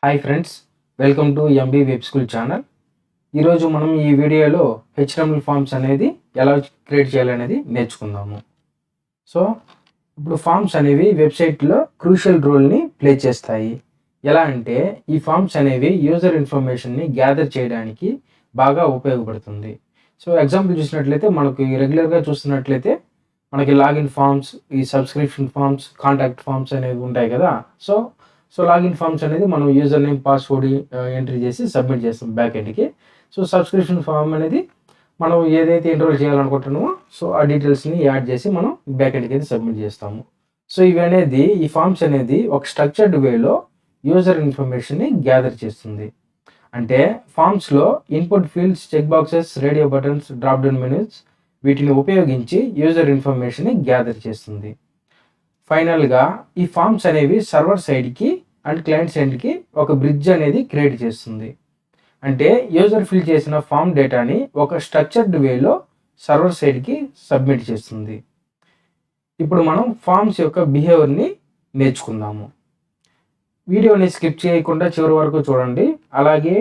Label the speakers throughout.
Speaker 1: Hi friends, welcome to MBWebSchool channel. ఈరోజు మనం ఈ వీడియోలో HTML ఫామ్స్ అనేది ఎలా క్రియేట్ చేయాలనేది నేర్చుకుందాము. సో ఇప్పుడు ఫామ్స్ అనేవి వెబ్సైట్లో క్రూషియల్ రోల్ని ప్లే చేస్తాయి. ఎలా అంటే ఈ ఫామ్స్ అనేవి యూజర్ ఇన్ఫర్మేషన్ని గ్యాదర్ చేయడానికి బాగా ఉపయోగపడుతుంది. సో ఎగ్జాంపుల్ చూసినట్లయితే మనకి రెగ్యులర్గా చూస్తున్నట్లయితే మనకి లాగిన్ ఫామ్స్, ఈ సబ్స్క్రిప్షన్ ఫామ్స్, కాంటాక్ట్ ఫామ్స్ అనేవి ఉంటాయి కదా. సో లాగిన్ ఫామ్స్ అనేది మనం యూజర్ నేమ్, పాస్వర్డ్ ఎంట్రీ చేసి సబ్మిట్ చేస్తాం బ్యాక్ ఎండ్కి. సో సబ్స్క్రిప్షన్ ఫామ్ అనేది మనం ఏదైతే ఎన్రోల్ చేయాలనుకుంటున్నామో సో ఆ డీటెయిల్స్ని యాడ్ చేసి మనం బ్యాక్ ఎండ్కి అయితే సబ్మిట్ చేస్తాము. సో ఈ ఫామ్స్ అనేది ఒక స్ట్రక్చర్డ్ వేలో యూజర్ ఇన్ఫర్మేషన్ని గ్యాదర్ చేస్తుంది. అంటే ఫామ్స్లో input fields, check boxes, radio buttons, drop down menus వీటిని ఉపయోగించి యూజర్ ఇన్ఫర్మేషన్ని గ్యాదర్ చేస్తుంది. ఫైనల్గా ఈ ఫామ్స్ అనేవి సర్వర్ సైడ్కి అండ్ క్లయింట్ సైడ్కి ఒక బ్రిడ్జ్ అనేది క్రియేట్ చేస్తుంది. అంటే యూజర్ ఫిల్ చేసిన ఫామ్ డేటాని ఒక స్ట్రక్చర్డ్ వేలో సర్వర్ సైడ్కి సబ్మిట్ చేస్తుంది. ఇప్పుడు మనం ఫామ్స్ యొక్క బిహేవియర్ని నేర్చుకుందాము. వీడియోని స్కిప్ చేయకుండా చివరి వరకు చూడండి. అలాగే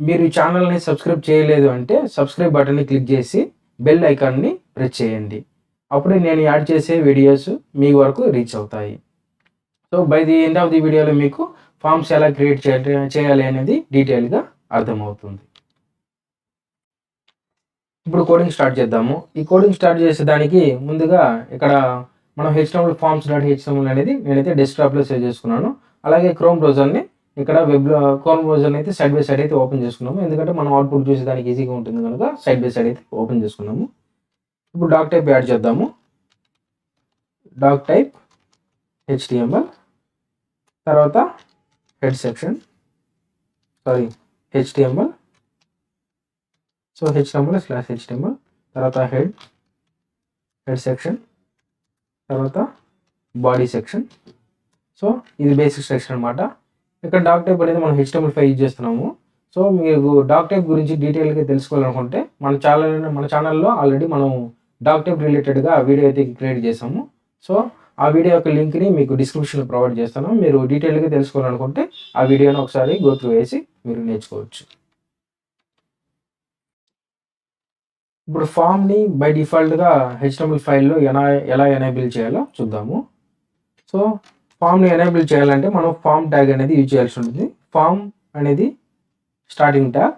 Speaker 1: మీరు ఈ ఛానల్ని సబ్స్క్రైబ్ చేయలేదు అంటే సబ్స్క్రైబ్ బటన్ని క్లిక్ చేసి బెల్ ఐకాన్ని ప్రెస్ చేయండి. అప్పుడే నేను యాడ్ చేసే వీడియోస్ మీ వరకు రీచ్ అవుతాయి. So by the end of the వీడియోలో మీకు ఫామ్స్ ఎలా క్రియేట్ చేయాలి అనేది డీటెయిల్గా అర్థమవుతుంది. ఇప్పుడు కోడింగ్ స్టార్ట్ చేద్దాము. ఈ కోడింగ్ స్టార్ట్ చేసేదానికి ముందుగా ఇక్కడ మనం HTML forms.html అనేది నేనైతే డెస్క్టాప్లో సేవ్ చేసుకున్నాను. అలాగే క్రోమ్ బ్రౌజర్ని ఇక్కడ క్రోమ్ బ్రౌజర్ని అయితే సైడ్ బై సైడ్ అయితే ఓపెన్ చేసుకున్నాము. ఎందుకంటే మనం అవుట్పుట్ చూసేదానికి ఈజీగా ఉంటుంది కనుక సైడ్ బై సైడ్ అయితే ఓపెన్ చేసుకున్నాము. ఇప్పుడు డాక్ టైప్ యాడ్ చేద్దాము. డాక్ టైప్ HTML, తర్వాత head section, HTML, so HTML/HTML, తర్వాత హెడ్ సెక్షన్, తర్వాత బాడీ సెక్షన్. సో ఇది బేసిక్ సెక్షన్ అనమాట. ఇక్కడ డాక్ టైప్ అనేది మనం HTML5 యూజ్ చేస్తున్నాము. సో మీకు డాక్ టైప్ గురించి డీటెయిల్గా తెలుసుకోవాలనుకుంటే మన ఛానల్లో ఆల్రెడీ మనం డాక్ టైప్ రిలేటెడ్గా వీడియో అయితే క్రియేట్ చేసాము. సో ఆ వీడియో యొక్క లింక్ని మీకు డిస్క్రిప్షన్లో ప్రొవైడ్ చేస్తాను. మీరు డీటెయిల్గా తెలుసుకోవాలనుకుంటే ఆ వీడియోని ఒకసారి గో త్రూ వేసి మీరు నేర్చుకోవచ్చు. ఇప్పుడు ఫామ్ని బై డిఫాల్ట్గా HTML ఫైల్లో ఎలా ఎనేబుల్ చేయాలో చూద్దాము. సో ఫామ్ని ఎనేబుల్ చేయాలంటే మనం ఫామ్ ట్యాగ్ అనేది యూజ్ చేయాల్సి ఉంటుంది. ఫామ్ అనేది స్టార్టింగ్ ట్యాగ్,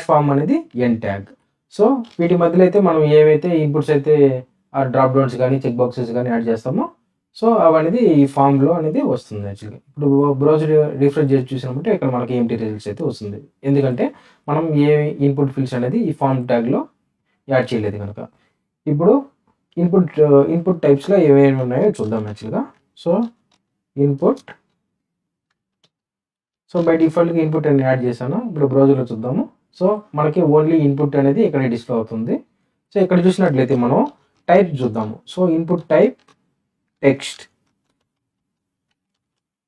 Speaker 1: /ఫామ్ అనేది ఎండ్ ట్యాగ్. సో వీటి మధ్యలో అయితే మనం ఏవైతే ఇన్పుట్స్ అయితే ఆ డ్రాప్ డౌన్స్ కానీ చెక్ బాక్సెస్ కానీ యాడ్ చేస్తామో సో అవనేది ఈ ఫామ్లో అనేది వస్తుంది. యాక్చువల్గా ఇప్పుడు బ్రౌజర్ రిఫ్రెష్ చేసి చూసినప్పుడు ఇక్కడ మనకి ఎంటీ రిజల్ట్స్ అయితే వస్తుంది. ఎందుకంటే మనం ఏ ఇన్పుట్ ఫీల్డ్స్ అనేది ఈ ఫామ్ ట్యాగ్లో యాడ్ చేయలేదు కనుక. ఇప్పుడు ఇన్పుట్ టైప్స్లో ఏమేమి ఉన్నాయో చూద్దాం యాక్చువల్గా. సో ఇన్పుట్, సో బై డిఫాల్ట్గా ఇన్పుట్ అని యాడ్ చేశాను. ఇప్పుడు బ్రౌజర్లో చూద్దాము. సో మనకి ఓన్లీ ఇన్పుట్ అనేది ఇక్కడ డిస్ప్లే అవుతుంది. సో ఇక్కడ చూసినట్లయితే మనం టైప్ చూద్దాము. So input type text.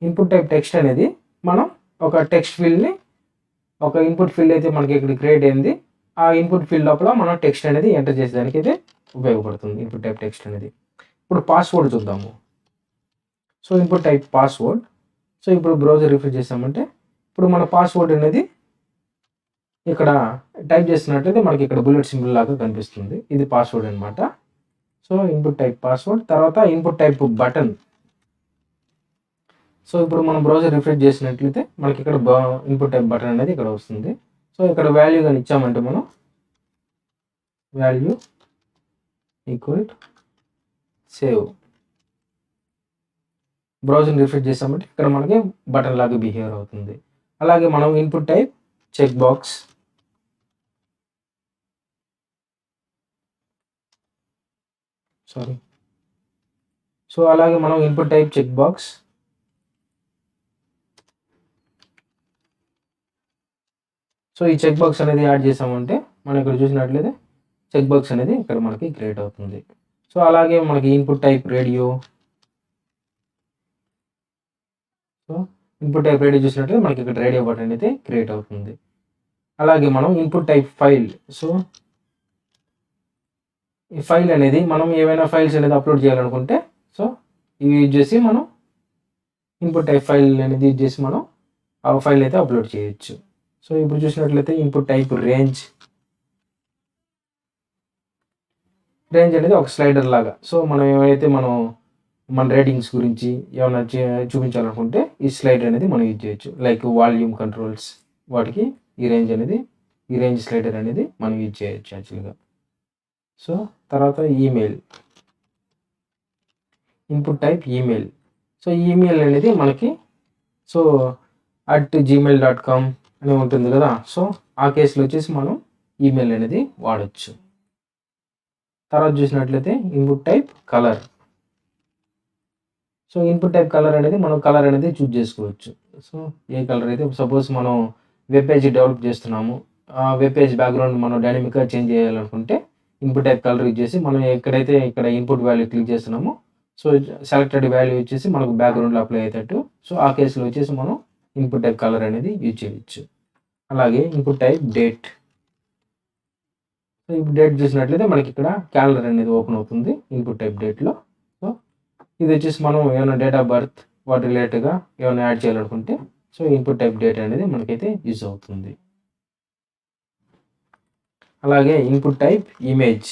Speaker 1: Input type text అనేది మనం ఒక టెక్స్ట్ ఫీల్డ్ని, ఒక ఇన్పుట్ ఫీల్డ్ అయితే మనకి ఇక్కడ క్రియేట్ అయింది. ఆ ఇన్పుట్ ఫీల్డ్ లోపల మనం టెక్స్ట్ అనేది ఎంటర్ చేసేదానికి అయితే ఉపయోగపడుతుంది ఇన్పుట్ టైప్ టెక్స్ట్ అనేది. ఇప్పుడు పాస్వర్డ్ చూద్దాము. So input type password. So ఇప్పుడు బ్రౌజర్ రిఫ్రెష్ చేసామంటే ఇప్పుడు మన పాస్వర్డ్ అనేది ఇక్కడ టైప్ చేస్తున్నట్లయితే మనకి ఇక్కడ బుల్లెట్ సింబల్ లాగా కనిపిస్తుంది. ఇది పాస్వర్డ్ అనమాట. సో ఇన్పుట్ టైప్ పాస్వర్డ్, తర్వాత ఇన్పుట్ టైప్ బటన్. సో ఇప్పుడు మనం బ్రౌజర్ రిఫ్రెష్ చేసినట్లయితే మనకి ఇక్కడ ఇన్పుట్ టైప్ బటన్ అనేది ఇక్కడ వస్తుంది. సో ఇక్కడ వాల్యూ కానీ ఇచ్చామంటే మనం value equal save, browser refresh చేసామంటే ఇక్కడ మనకి బటన్ లాగా బిహేవ్ అవుతుంది. అలాగే మనం input type check box, so అలాగే మనం input type check box, so ఈ చెక్ బాక్స్ అనేది యాడ్ చేసామంటే మనం ఇక్కడ చూసినట్లయితే చెక్ బాక్స్ అనేది ఇక్కడ మనకి క్రియేట్ అవుతుంది. సో అలాగే మనకి input type radio, so input type radio చూసినట్లయితే మనకి ఇక్కడ రేడియో బటన్ అయితే క్రియేట్ అవుతుంది. అలాగే మనం ఇన్పుట్ టైప్ ఫైల్. సో ఈ ఫైల్ అనేది మనం ఏమైనా ఫైల్స్ అనేది అప్లోడ్ చేయాలనుకుంటే సో ఇవి యూజ్ చేసి మనం ఇన్పుట్ టైప్ ఫైల్ అనేది యూజ్ చేసి మనం ఆ ఫైల్ అయితే అప్లోడ్ చేయొచ్చు. సో ఇప్పుడు చూసినట్లయితే ఇన్పుట్ టైప్ రేంజ్ అనేది ఒక స్లైడర్ లాగా. సో మనం మన రేటింగ్స్ గురించి ఏమైనా చూపించాలనుకుంటే ఈ స్లైడర్ అనేది మనం యూజ్ చేయొచ్చు. లైక్ వాల్యూమ్ కంట్రోల్స్ వాటికి ఈ రేంజ్ స్లైడర్ అనేది మనం యూజ్ చేయొచ్చు యాక్చువల్గా. సో తర్వాత input type email. So email అనేది మనకి @gmail.com అని ఉంటుంది కదా. సో ఆ కేసులో వచ్చేసి మనం ఈమెయిల్ అనేది వాడచ్చు. తర్వాత చూసినట్లయితే input type colour. So input type colour అనేది మనం కలర్ అనేది చూజ్ చేసుకోవచ్చు. సో ఏ కలర్ అయితే సపోజ్ మనం వెబ్ పేజ్ డెవలప్ చేస్తున్నాము, ఆ వెబ్ పేజ్ బ్యాక్గ్రౌండ్ మనం డైనమిక్గా చేంజ్ చేయాలనుకుంటే ఇన్పుట్ టైప్ కలర్ యూజ్ చేసి మనం ఇక్కడ ఇన్పుట్ వాల్యూ క్లిక్ చేస్తున్నాము. సో సెలెక్టెడ్ వాల్యూ వచ్చేసి మనకు బ్యాక్గ్రౌండ్లో అప్లై అయ్యేటట్టు. సో ఆ కేసులో వచ్చేసి మనం ఇన్పుట్ టైప్ కలర్ అనేది యూజ్ చేయొచ్చు. అలాగే ఇన్పుట్ టైప్ డేట్. సో ఇప్పుడు డేట్ చూసినట్లయితే మనకి ఇక్కడ క్యాలెండర్ అనేది ఓపెన్ అవుతుంది ఇన్పుట్ టైప్ డేట్లో. సో ఇది వచ్చేసి మనం ఏమైనా డేట్ ఆఫ్ బర్త్ వాటి రిలేటెడ్గా ఏమైనా యాడ్ చేయాలనుకుంటే సో ఇన్పుట్ టైప్ డేట్ అనేది మనకైతే యూజ్ అవుతుంది. అలాగే input type image.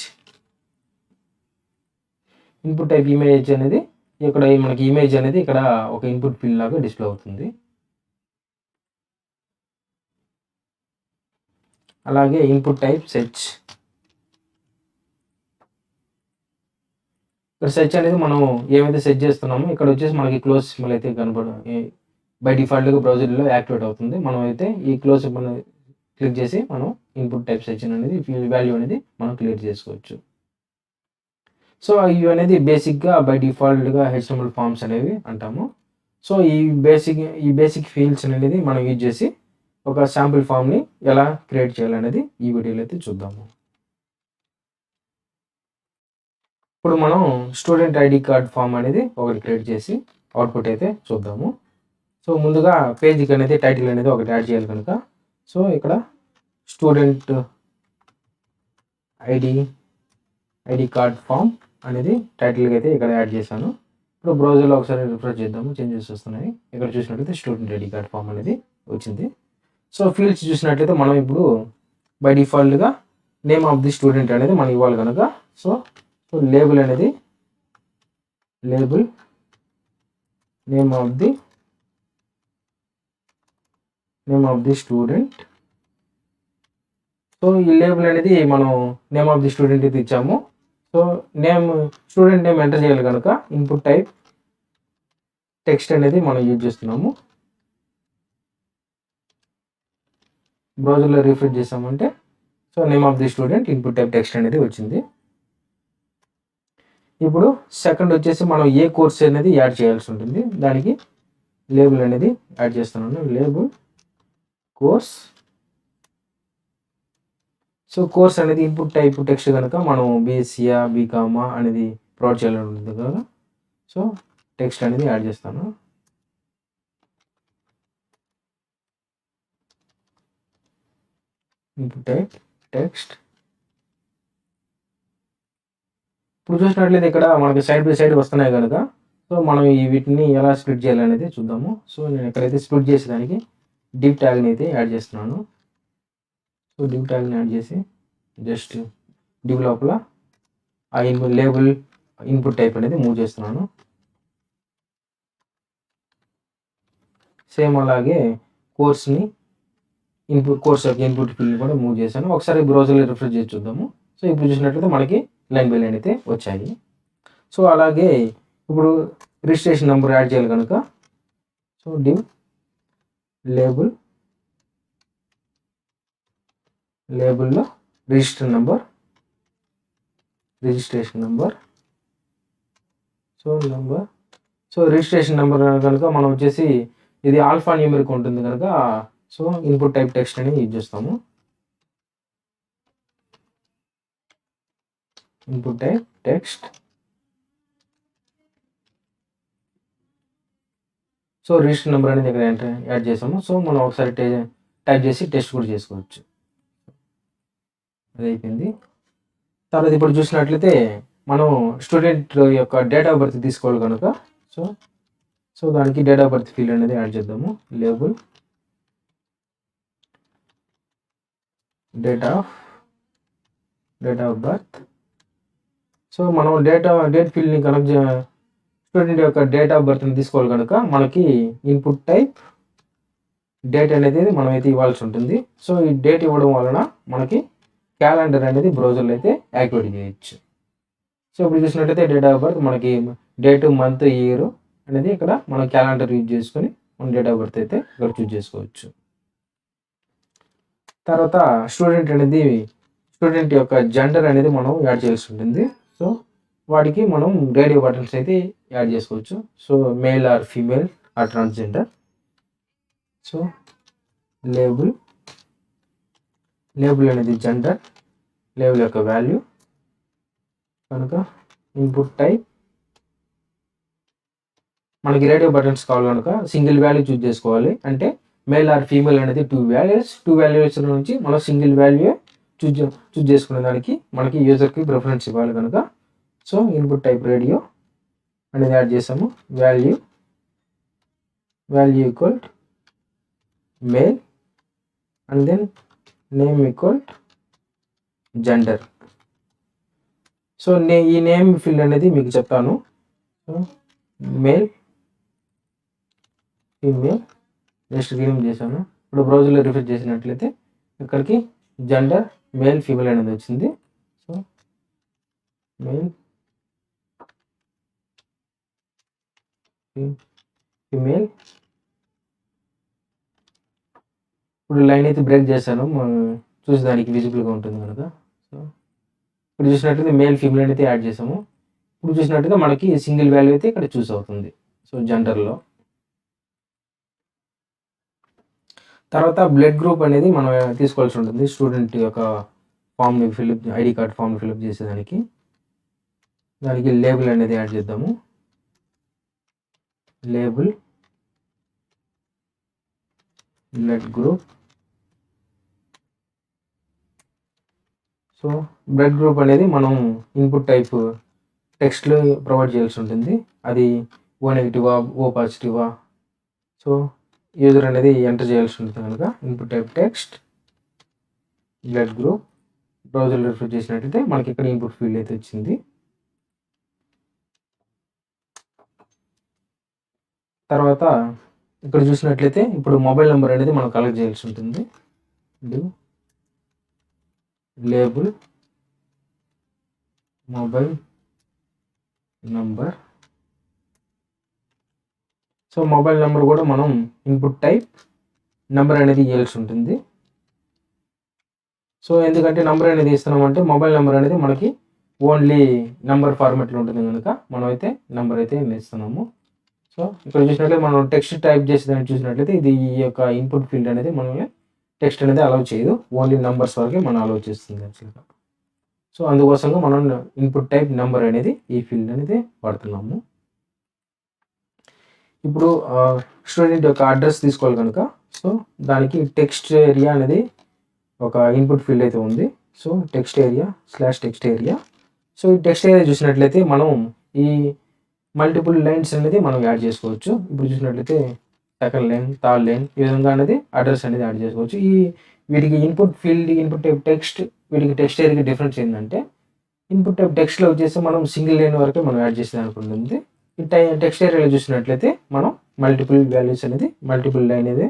Speaker 1: Input type image అనేది ఇక్కడ మనకి ఇమేజ్ అనేది ఇక్కడ ఒక ఇన్పుట్ ఫీల్డ్ లాగా డిస్ప్లే అవుతుంది. అలాగే ఇన్పుట్ టైప్ సెర్చ్. ఇక్కడ సెర్చ్ అనేది మనం ఏమైతే సెర్చ్ చేస్తున్నామో ఇక్కడ వచ్చేసి మనకి క్లోజ్ సింబల్ అయితే బై డిఫాల్ట్గా బ్రౌజర్లో యాక్టివేట్ అవుతుంది. మనం అయితే ఈ క్లోజ్ సింబల్ క్లిక్ చేసి మనం ఇన్పుట్ టైప్ సెర్చ్ అనేది వాల్యూ అనేది మనం క్లియర్ చేసుకోవచ్చు. సో ఇవి అనేది బేసిక్గా బై డిఫాల్ట్గా HTML ఫామ్స్ అనేవి అంటాము. సో ఈ బేసిక్ ఫీల్డ్స్ అనేది మనం యూజ్ చేసి ఒక శాంపుల్ ఫామ్ని ఎలా క్రియేట్ చేయాలనేది ఈ వీడియోలో అయితే చూద్దాము. ఇప్పుడు మనం స్టూడెంట్ ఐడి కార్డ్ ఫామ్ అనేది ఒకటి క్రియేట్ చేసి అవుట్పుట్ అయితే చూద్దాము. సో ముందుగా పేజ్కి అనేది టైటిల్ అనేది ఒకటి యాడ్ చేయాలి కనుక సో ఇక్కడ స్టూడెంట్ ఐడి కార్డ్ ఫామ్ అనేది టైటిల్గా అయితే ఇక్కడ యాడ్ చేశాను. ఇప్పుడు బ్రౌజర్లో ఒకసారి రిఫ్రెష్ చేద్దాము, చేంజెస్ వస్తున్నాయి. ఇక్కడ చూసినట్లయితే స్టూడెంట్ ఐడి కార్డ్ ఫామ్ అనేది వచ్చింది. సో ఫీల్డ్స్ చూసినట్లయితే మనం ఇప్పుడు బై డిఫాల్ట్గా నేమ్ ఆఫ్ ది స్టూడెంట్ అనేది మనం ఇవ్వాలి కనుక సో లేబుల్ అనేది name of the student. So ఈ లేబుల్ అనేది మనం నేమ్ ఆఫ్ ది స్టూడెంట్ అయితే ఇచ్చాము. సో స్టూడెంట్ నేమ్ ఎంటర్ చేయాలి కనుక ఇన్పుట్ టైప్ టెక్స్ట్ అనేది మనం యూజ్ చేస్తున్నాము. బ్రౌజర్లో రిఫ్రెష్ చేసామంటే so name of the student input type text అనేది వచ్చింది. ఇప్పుడు సెకండ్ వచ్చేసి మనం ఏ కోర్స్ అనేది యాడ్ చేయాల్సి ఉంటుంది. దానికి లేబుల్ అనేది యాడ్ చేస్తున్నాను, లేబుల్ కోర్స్. సో కోర్స్ అనేది ఇన్పుట్ టైప్ టెక్స్ట్ కనుక మనం బీఎస్సీయా బీకామా అనేది ప్రొవైడ్ చేయాలని ఉంటుంది కదా. సో టెక్స్ట్ అనేది యాడ్ చేస్తాను. Input type text. ఇప్పుడు చూసినట్లయితే ఇక్కడ మనకి సైడ్ బై సైడ్ వస్తున్నాయి కనుక సో మనం వీటిని ఎలా స్ప్లిట్ చేయాలనేది చూద్దాము. సో నేను ఎక్కడైతే స్ప్లిట్ చేసేదానికి డివ్ ట్యాగ్ని అయితే యాడ్ చేస్తున్నాను. సో డివ్ ట్యాగ్ని యాడ్ చేసి జస్ట్ డివ్ లోపల ఆ లేబుల్ ఇన్పుట్ టైప్ అనేది మూవ్ చేస్తున్నాను. సేమ్ అలాగే కోర్స్ యొక్క ఇన్పుట్ ఫీల్డ్ కూడా మూవ్ చేశాను. ఒకసారి బ్రౌజర్లో రిఫ్రెష్ చేసి చూద్దాము. సో ఇప్పుడు చూసినట్లయితే మనకి లైన్ బై లైన్ అయితే వచ్చాయి. సో అలాగే ఇప్పుడు రిజిస్ట్రేషన్ నెంబర్ యాడ్ చేయాలి కనుక సో డివ్ లేబుల్లో registration number so registration number కనుక మనం వచ్చేసి ఇది ఆల్ఫా న్యూమరిక్ ఉంటుంది కనుక సో ఇన్పుట్ టైప్ టెక్స్ట్ అని యూజ్ చేస్తాము. Input type text. So register number అనేది ఇక్కడ యాడ్ చేసాము. సో మనం ఒకసారి టైప్ చేసి టెస్ట్ కూడా చేసుకోవచ్చు. అది అయిపోయింది. తర్వాత ఇప్పుడు చూసినట్లయితే మనం స్టూడెంట్ యొక్క డేట్ ఆఫ్ బర్త్ తీసుకోవాలి కనుక సో దానికి డేట్ ఆఫ్ బర్త్ ఫీల్డ్ అనేది యాడ్ చేద్దాము. Label date of birth. So మనం డేట్ ఫీల్డ్ని కనెక్ట్ స్టూడెంట్ యొక్క డేట్ ఆఫ్ బర్త్ని తీసుకోవాలి కనుక మనకి ఇన్పుట్ టైప్ డేట్ అనేది మనమైతే ఇవ్వాల్సి ఉంటుంది. సో ఈ డేట్ ఇవ్వడం వలన మనకి క్యాలెండర్ అనేది బ్రౌజర్లో అయితే యాక్టివేట్ చేయొచ్చు. సో ఇప్పుడు చూసినట్టయితే డేట్ ఆఫ్ బర్త్ మనకి డేట్, మంత్, ఇయర్ అనేది ఇక్కడ మనం క్యాలెండర్ యూజ్ చేసుకొని మన డేట్ ఆఫ్ బర్త్ అయితే ఇక్కడ చూజ్ చేసుకోవచ్చు. తర్వాత స్టూడెంట్ యొక్క జెండర్ అనేది మనం యాడ్ చేయాల్సి ఉంటుంది. సో వాటికి మనం రేడియో బటన్స్ అయితే యాడ్ చేసుకోవచ్చు. So male or female or transgender. So label అనేది జెండర్, లేబుల్ యొక్క వాల్యూ కనుక ఇన్పుట్ టైప్ మనకి రేడియో బటన్స్ కావాలి కనుక సింగిల్ వాల్యూ చూజ్ చేసుకోవాలి. అంటే మేల్ ఆర్ ఫీమేల్ అనేది 2 వాల్యూస్ నుంచి మనం సింగిల్ వాల్యూ చూజ్ చేసుకునే దానికి మనకి యూజర్కి ప్రిఫరెన్స్ ఇవ్వాలి కనుక సో ఇన్పుట్ టైప్ రేడియో అనేది యాడ్ చేసాము. Value equal male and then name equal gender. So ఈ నేమ్ ఫీల్డ్ అనేది మీకు చెప్తాను. So male, female just rename చేశాను. ఇప్పుడు బ్రౌజర్లో రిఫ్రెష్ చేసినట్లయితే ఇక్కడికి జెండర్ మేల్, ఫీమేల్ అనేది వచ్చింది. So male, female. ఇప్పుడు లైన్ అయితే బ్రేక్ చేశాను చూసేదానికి విజిబుల్గా ఉంటుంది కనుక. సో ఇప్పుడు చూసినట్లయితే మేల్, ఫీమేల్ అనేది యాడ్ చేసాము. ఇప్పుడు చూసినట్టుగా మనకి సింగిల్ వాల్యూ అయితే ఇక్కడ చూస్ అవుతుంది. సో జెండర్లో తర్వాత బ్లడ్ గ్రూప్ అనేది మనం తీసుకోవాల్సి ఉంటుంది. స్టూడెంట్ యొక్క ఫామ్ని ఐడి కార్డ్ ఫామ్ని ఫిల్అప్ చేసేదానికి దానికి లేబుల్ అనేది యాడ్ చేద్దాము. Label blood group. So blood group అనేది మనం ఇన్పుట్ టైప్ టెక్స్ట్లో ప్రొవైడ్ చేయాల్సి ఉంటుంది. అది ఓ నెగిటివా, ఓ పాజిటివా, సో యూజర్ అనేది ఎంటర్ చేయాల్సి ఉంటుంది కనుక input type text blood group. బ్రౌజర్లో రిఫర్ చేసినట్లయితే మనకి ఇక్కడ ఇన్పుట్ ఫీల్డ్ అయితే వచ్చింది. తర్వాత ఇక్కడ చూసినట్లయితే ఇప్పుడు మొబైల్ నెంబర్ అనేది మనం కలెక్ట్ చేయాల్సి ఉంటుంది. Label mobile number. So mobile number కూడా మనం ఇన్పుట్ టైప్ నెంబర్ అనేది ఇవ్వాల్సి ఉంటుంది. సో ఎందుకంటే నెంబర్ అనేది ఇస్తున్నామంటే మొబైల్ నెంబర్ అనేది మనకి ఓన్లీ నెంబర్ ఫార్మాట్లో ఉంటుంది కనుక మనం అయితే నెంబర్ అయితే ఇస్తున్నాము. సో ఇక్కడ చూసినట్లయితే మనం టెక్స్ట్ టైప్ చేసేదాన్ని చూసినట్లయితే ఇది ఈ యొక్క ఇన్పుట్ ఫీల్డ్ అనేది మనల్ని టెక్స్ట్ అనేది అలౌ చేయదు, ఓన్లీ నెంబర్స్ వరకే మనం అలౌ చేస్తుంది యాక్చువల్గా. సో అందుకోసంగా మనం ఇన్పుట్ టైప్ నెంబర్ అనేది ఈ ఫీల్డ్ అనేది వాడుతున్నాము. ఇప్పుడు స్టూడెంట్ యొక్క అడ్రస్ తీసుకోవాలి కనుక సో దానికి టెక్స్ట్ ఏరియా అనేది ఒక ఇన్పుట్ ఫీల్డ్ అయితే ఉంది. So text area. సో ఈ టెక్స్ట్ ఏరియా చూసినట్లయితే మనం ఈ మల్టిపుల్ లైన్స్ అనేది మనం యాడ్ చేసుకోవచ్చు. ఇప్పుడు చూసినట్లయితే సెకండ్ లైన్, థర్డ్ లైన్ ఈ విధంగా అనేది అడ్రస్ అనేది యాడ్ చేసుకోవచ్చు. వీటికి input field, input type text, వీటికి టెక్స్ట్ ఏరియాకి డిఫరెన్స్ ఏంటంటే ఇన్పుట్ టైప్ టెక్స్ట్లో వచ్చేసి మనం సింగిల్ లైన్ వరకే మనం యాడ్ చేసేది అనుకుంటుంది. ఈ టెక్స్ట్ ఏరియాలో చూసినట్లయితే మనం మల్టిపుల్ వాల్యూస్ అనేది మల్టిపుల్ లైన్ అనేది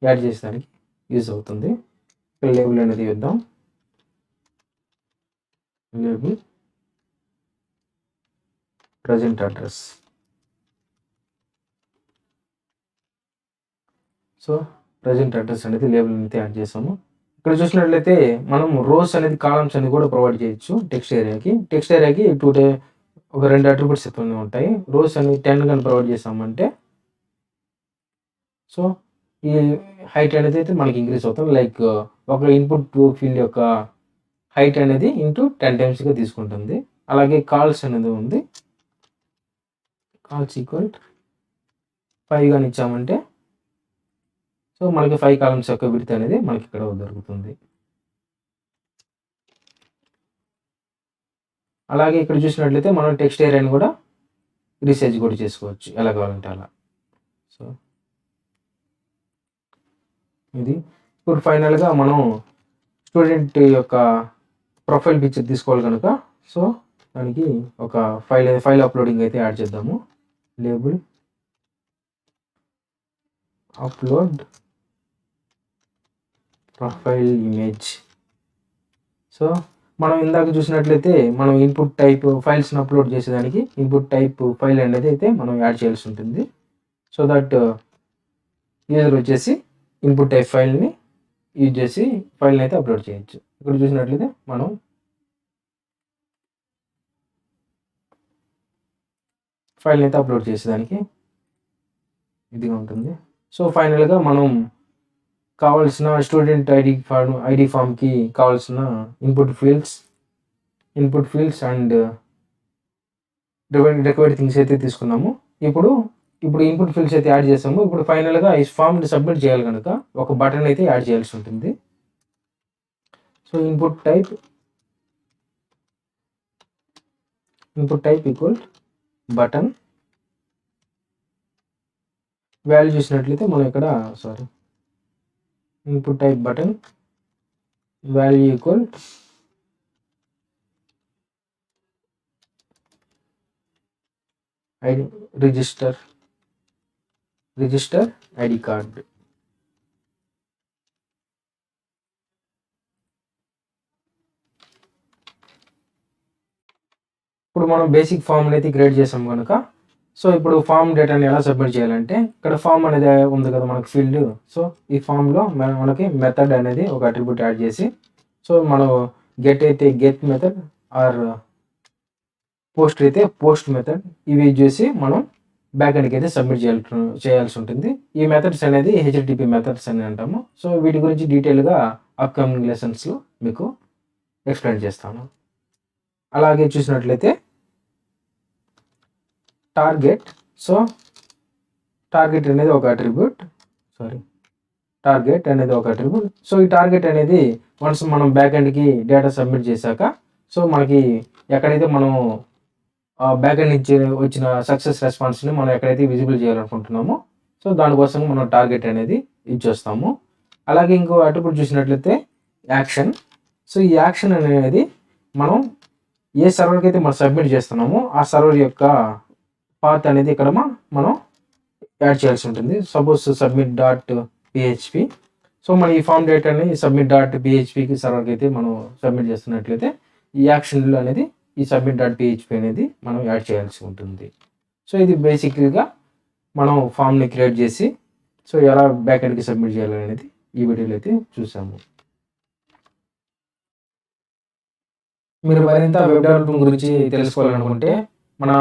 Speaker 1: యాడ్ చేసేదానికి యూజ్ అవుతుంది. లేబుల్ అనేది ఇద్దాం. Label present address. So present address అనేది లేబుల్ అనేది యాడ్ చేసాము. ఇక్కడ చూసినట్లయితే మనం రోస్ అనేది కాలమ్స్ అనేది కూడా ప్రొవైడ్ చేయొచ్చు టెక్స్ట్ ఏరియాకి. ఒక 2 అట్రిబ్యూట్స్ ఉంటాయి. రోస్ అని 10 కానీ ప్రొవైడ్ చేసామంటే సో ఈ హైట్ అనేది అయితే మనకి ఇంక్రీజ్ అవుతుంది. లైక్ ఒక ఇన్పుట్ ఫీల్డ్ యొక్క హైట్ అనేది ఇంటూ 10 టైమ్స్గా తీసుకుంటుంది. అలాగే కాల్స్ అనేది ఉంది. కాల్స్ ఈక్వల్ 5 కానీ ఇచ్చామంటే సో మనకి 5 కాలమ్స్ యొక్క విడ్త్ అనేది మనకి ఇక్కడ దొరుకుతుంది. అలాగే ఇక్కడ చూసినట్లయితే మనం టెక్స్ట్ ఏరియాని కూడా రీసైజ్ కూడా చేసుకోవచ్చు ఎలా కావాలంటే అలా. సో ఇది ఇప్పుడు ఫైనల్గా మనం స్టూడెంట్ యొక్క ప్రొఫైల్ పిక్చర్ తీసుకోవాలి కనుక సో దానికి ఒక ఫైల్ అప్లోడింగ్ అయితే యాడ్ చేద్దాము. Label upload profile image. So మనం ఇందాక చూసినట్లయితే మనం ఇన్పుట్ టైప్ ఫైల్స్ని అప్లోడ్ చేసేదానికి ఇన్పుట్ టైప్ ఫైల్ అనేది అయితే మనం యాడ్ చేయాల్సి ఉంటుంది. సో దట్ యూజర్ వచ్చేసి ఇన్పుట్ టైప్ ఫైల్ని యూజ్ చేసి ఫైల్ని అయితే అప్లోడ్ చేయొచ్చు. ఇక్కడ చూసినట్లయితే మనం ఫైల్ని అయితే అప్లోడ్ చేసేదానికి ఇదిగా ఉంటుంది. సో ఫైనల్గా మనం కావాల్సిన స్టూడెంట్ ఐడి ఫామ్కి కావాల్సిన input fields and required things అయితే తీసుకున్నాము. ఇప్పుడు ఇన్పుట్ ఫీల్డ్స్ అయితే యాడ్ చేసాము. ఇప్పుడు ఫైనల్గా ఈ ఫామ్ని సబ్మిట్ చేయాలి కనుక ఒక బటన్ అయితే యాడ్ చేయాల్సి ఉంటుంది. So input type equal button. Value చూసినట్లయితే మనం ఇక్కడ input type button value equal ID register ID card. ఇప్పుడు మనం బేసిక్ ఫామ్ అయితే క్రియేట్ చేసాం కనుక సో ఇప్పుడు ఫామ్ డేటాని ఎలా సబ్మిట్ చేయాలంటే ఇక్కడ ఫామ్ అనేది ఉంది కదా మనకు ఫీల్డ్. సో ఈ ఫామ్లో మనకి మెథడ్ అనేది ఒక అట్రిబ్యూట్ యాడ్ చేసి సో మనం get method or post method ఇవి యూజ్ చేసి మనం బ్యాక్ ఎండ్కి అయితే సబ్మిట్ చేయాల్సి ఉంటుంది. ఈ మెథడ్స్ అనేది HTTP మెథడ్స్ అని అంటాము. సో వీటి గురించి డీటెయిల్గా అప్కమింగ్ లెసన్స్లో మీకు ఎక్స్ప్లెయిన్ చేస్తాను. అలాగే చూసినట్లయితే టార్గెట్. సో టార్గెట్ అనేది ఒక అట్రిబ్యూట్. సో ఈ టార్గెట్ అనేది వన్స్ మనం బ్యాక్ ఎండ్కి డేటా సబ్మిట్ చేశాక సో మనకి ఎక్కడైతే మనం బ్యాక్ ఎండ్ నుంచి వచ్చిన సక్సెస్ రెస్పాన్స్ని మనం ఎక్కడైతే విజిబుల్ చేయాలనుకుంటున్నామో సో దానికోసం మనం టార్గెట్ అనేది ఇచ్చేస్తాము. అలాగే ఇంకో అట్రిబ్యూట్ చూసినట్లయితే యాక్షన్. సో ఈ యాక్షన్ అనేది మనం ఏ సర్వర్కి అయితే మనం సబ్మిట్ చేస్తున్నామో ఆ సర్వర్ యొక్క పాత్ అనేది ఇక్కడ మనం యాడ్ చేయాల్సి ఉంటుంది. Suppose submit.php. సో మన ఈ ఫామ్ డేటాని submit.phpకి సర్వర్కి అయితే మనం సబ్మిట్ చేస్తున్నట్లయితే ఈ యాక్షన్లో అనేది ఈ submit.php అనేది మనం యాడ్ చేయాల్సి ఉంటుంది. సో ఇది బేసిక్గా మనం ఫామ్ని క్రియేట్ చేసి సో ఎలా బ్యాక్ ఎండ్కి సబ్మిట్ చేయాలనేది ఈ వీడియోలో అయితే చూసాము. మీరు మరింత వెబ్ డెవలప్మెంట్ గురించి తెలుసుకోవాలనుకుంటే మన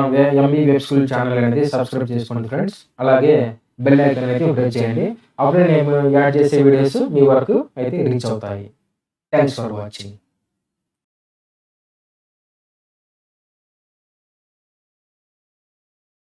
Speaker 1: MB వెబ్ స్కూల్ ఛానల్ అనేది సబ్స్క్రైబ్ చేసుకోండి ఫ్రెండ్స్. అలాగే బెల్ ఐకాన్ అయితే ప్రెస్ చేయండి. అప్పుడే నేను యాడ్ చేసే వీడియోస్ మీ వరకు అయితే రీచ్ అవుతాయి. Thanks for watching.